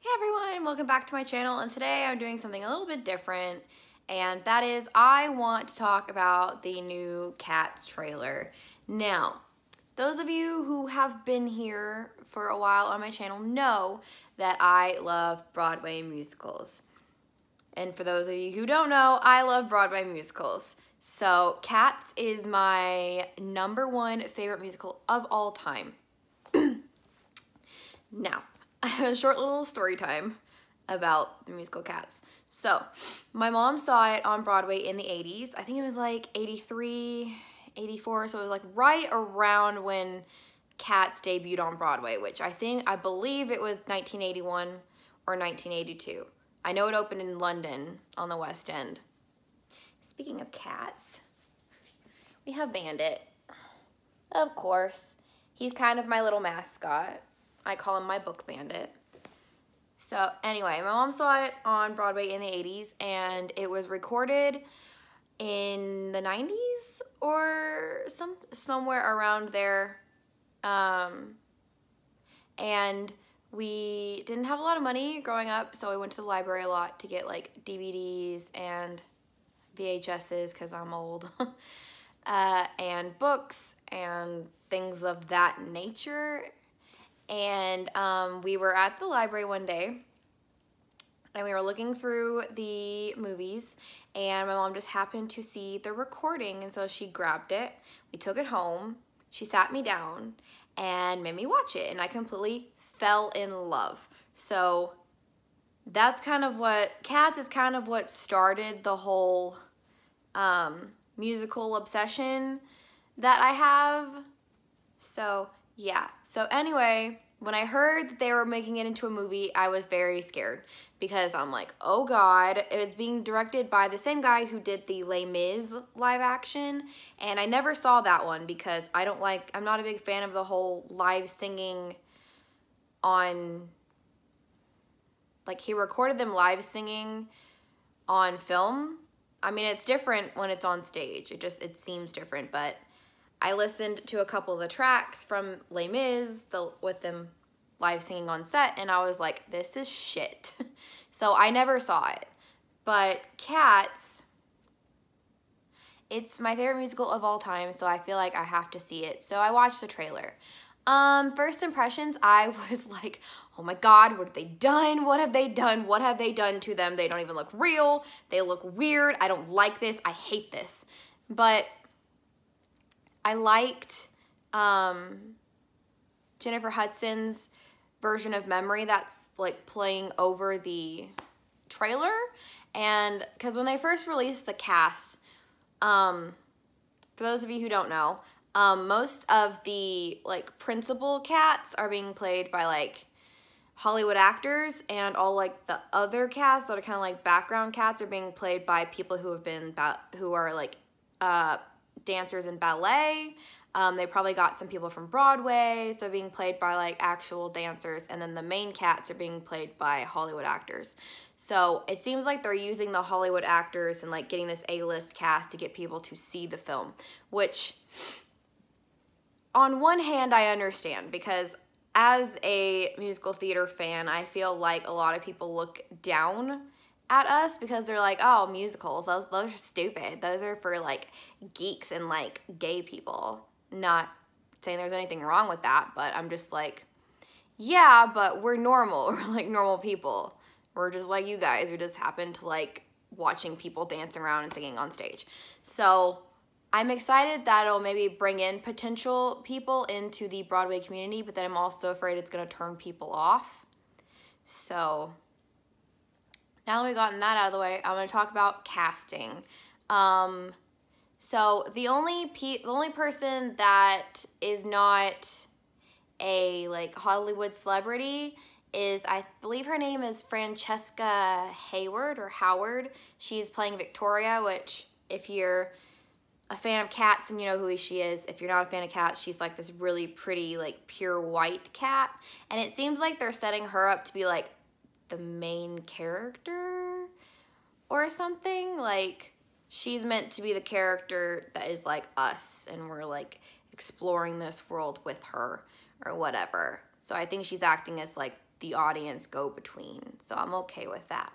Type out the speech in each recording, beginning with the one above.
Hey everyone, welcome back to my channel, and today I'm doing something a little bit different, and that is I want to talk about the new Cats trailer. Now, those of you who have been here for a while on my channel know that I love Broadway musicals. And for those of you who don't know, I love Broadway musicals. So Cats is my #1 favorite musical of all time. Now, I have a short little story time about the musical Cats. So, my mom saw it on Broadway in the 80s. I think it was like 83, 84, so it was like right around when Cats debuted on Broadway, which I believe it was 1981 or 1982. I know it opened in London on the West End. Speaking of cats, we have Bandit. Of course, he's kind of my little mascot. I call him my book bandit. So anyway, my mom saw it on Broadway in the 80s, and it was recorded in the 90s or somewhere around there. And we didn't have a lot of money growing up, so we went to the library a lot to get like DVDs and VHSs because I'm old, and books and things of that nature. And we were at the library one day, and we were looking through the movies, and my mom just happened to see the recording, and so she grabbed it. We took it home. She sat me down and made me watch it, and I completely fell in love. So that's kind of what, Cats is kind of what started the whole musical obsession that I have. So yeah, so anyway, when I heard that they were making it into a movie, I was very scared because I'm like, oh God, it was being directed by the same guy who did the Les Mis live action, and I never saw that one because I'm not a big fan of the whole live singing on, like he recorded them live singing on film. I mean, it's different when it's on stage. It seems different, but I listened to a couple of the tracks from Les Mis with them live singing on set, and I was like, this is shit. So I never saw it. But Cats, it's my favorite musical of all time, so I feel like I have to see it. So I watched the trailer. First impressions, I was like, oh my God, what have they done? What have they done? What have they done to them? They don't even look real. They look weird. I don't like this. I hate this. But I liked Jennifer Hudson's version of Memory that's like playing over the trailer. And because when they first released the cast, for those of you who don't know, most of the like principal cats are being played by like Hollywood actors, and all like the other cats that are kind of like background cats are being played by people who are like dancers in ballet. They probably got some people from Broadway, so they're being played by like actual dancers, and then the main cats are being played by Hollywood actors. So it seems like they're using the Hollywood actors and like getting this A-list cast to get people to see the film, which on one hand I understand, because as a musical theater fan, I feel like a lot of people look down at us because they're like, oh, musicals, those are stupid. Those are for like geeks and like gay people. Not saying there's anything wrong with that, but I'm just like, yeah, but we're normal. We're like normal people. We're just like you guys. We just happen to like watching people dancing around and singing on stage. So I'm excited that it'll maybe bring in potential people into the Broadway community, but then I'm also afraid it's gonna turn people off. So now that we've gotten that out of the way, I'm going to talk about casting. So the only person that is not a like Hollywood celebrity is, I believe her name is Francesca Hayward or Howard. She's playing Victoria, which if you're a fan of cats and you know who she is, if you're not a fan of cats, she's like this really pretty like pure white cat. And it seems like they're setting her up to be like the main character or something. Like she's meant to be the character that is like us, and we're like exploring this world with her or whatever. So I think she's acting as like the audience go between. So I'm okay with that.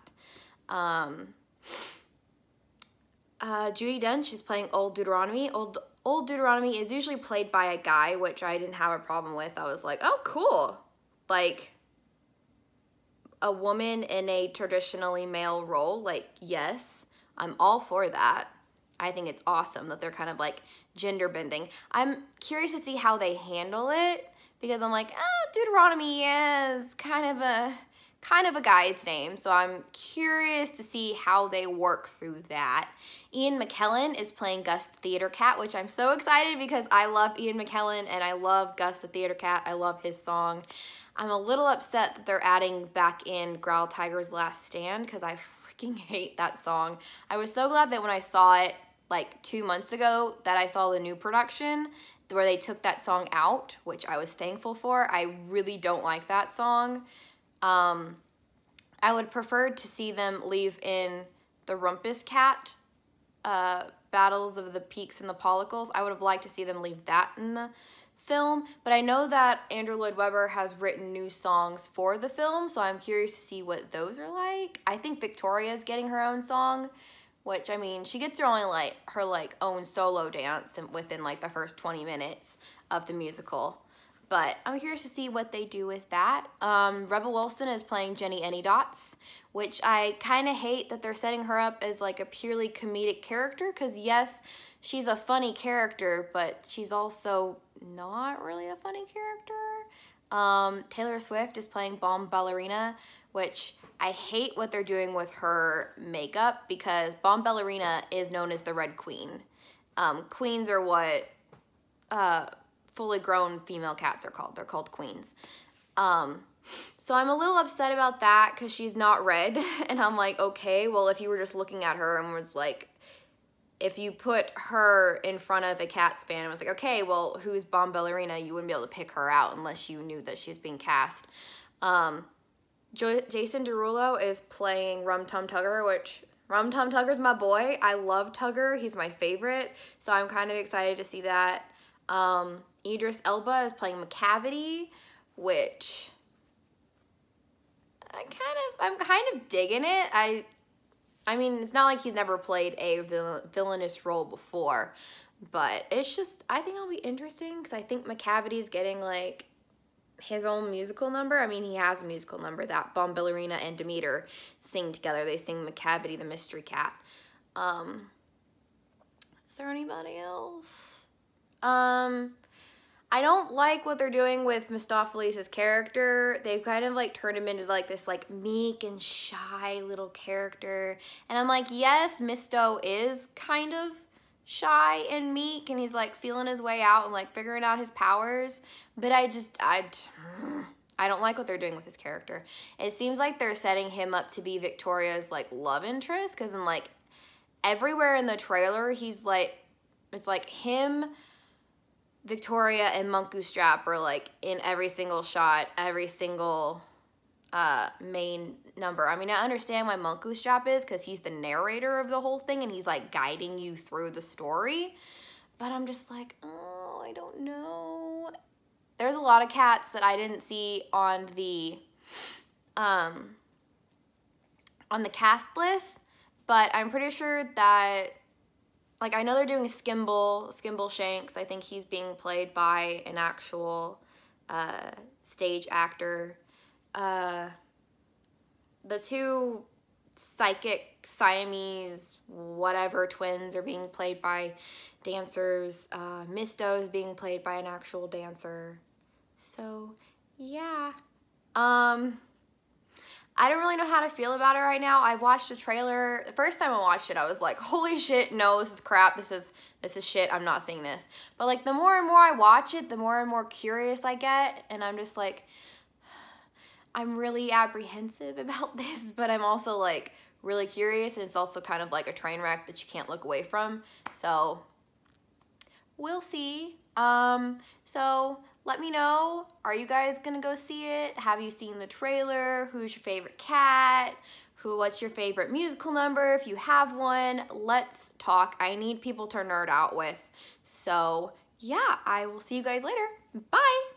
Judi Dench is playing Old Deuteronomy. Old Deuteronomy is usually played by a guy, which I didn't have a problem with. I was like, oh, cool. Like, a woman in a traditionally male role, like, yes, I'm all for that. I think it's awesome that they're kind of like gender bending. I'm curious to see how they handle it, because I'm like, Deuteronomy is kind of a guy's name, so I'm curious to see how they work through that. Ian McKellen is playing Gus the Theater Cat, which I'm so excited because I love Ian McKellen and I love Gus the Theater Cat. I love his song. I'm a little upset that they're adding back in Growl Tiger's Last Stand because I freaking hate that song. I was so glad that when I saw it like 2 months ago that I saw the new production where they took that song out, which I was thankful for. I really don't like that song. I would prefer to see them leave in the Rumpus Cat, Battles of the Peaks and the Pollicles. I would have liked to see them leave that in the film, but I know that Andrew Lloyd Webber has written new songs for the film, so I'm curious to see what those are like. I think Victoria's getting her own song, which, I mean, she gets her own solo dance within like the first 20 minutes of the musical. But I'm curious to see what they do with that. Rebel Wilson is playing Jenny Anydots, which I kind of hate that they're setting her up as like a purely comedic character, because yes, she's a funny character, but she's also not really a funny character. Taylor Swift is playing Bomb Ballerina, which I hate what they're doing with her makeup, because Bomb Ballerina is known as the Red Queen. Queens are what fully grown female cats are called. They're called queens. So I'm a little upset about that because she's not red. And I'm like, okay, well, if you were just looking at her and was like, if you put her in front of a cat span and was like, okay, well, who's Bomb Ballerina? You wouldn't be able to pick her out unless you knew that she was being cast. Jason Derulo is playing Rum Tum Tugger, which Rum Tum Tugger's my boy. I love Tugger. He's my favorite. So I'm kind of excited to see that. Idris Elba is playing Macavity, which I'm kind of digging it. I mean, it's not like he's never played a villainous role before, but it's just, I think it'll be interesting because I think Macavity's getting like his own musical number. I mean, he has a musical number that Bomb Ballerina and Demeter sing together. They sing Macavity the Mystery Cat. Is there anybody else? I don't like what they're doing with Mistopheles' character. They've kind of like turned him into like this like meek and shy little character. And I'm like, yes, Misto is kind of shy and meek and he's like feeling his way out and like figuring out his powers. But I don't like what they're doing with his character. It seems like they're setting him up to be Victoria's like love interest, because in like everywhere in the trailer, he's like, it's like him, Victoria, and Monk Strap are like in every single shot, every single main number. I mean, I understand why Monk Strap is, because he's the narrator of the whole thing and he's like guiding you through the story. But I'm just like, oh, I don't know. There's a lot of cats that I didn't see on the cast list, but I'm pretty sure that, like, I know they're doing Skimble Shanks. I think he's being played by an actual stage actor. The two psychic Siamese whatever twins are being played by dancers. Misto is being played by an actual dancer. So, yeah. I don't really know how to feel about it right now. I watched the trailer. The first time I watched it, I was like, holy shit, no, this is crap. This is shit. I'm not seeing this. But like the more and more I watch it, the more and more curious I get. And I'm just like, I'm really apprehensive about this, but I'm also like really curious. And it's also kind of like a train wreck that you can't look away from. So we'll see. So let me know, are you guys gonna go see it? Have you seen the trailer? Who's your favorite cat? What's your favorite musical number? If you have one, let's talk. I need people to nerd out with. So yeah, I will see you guys later. Bye.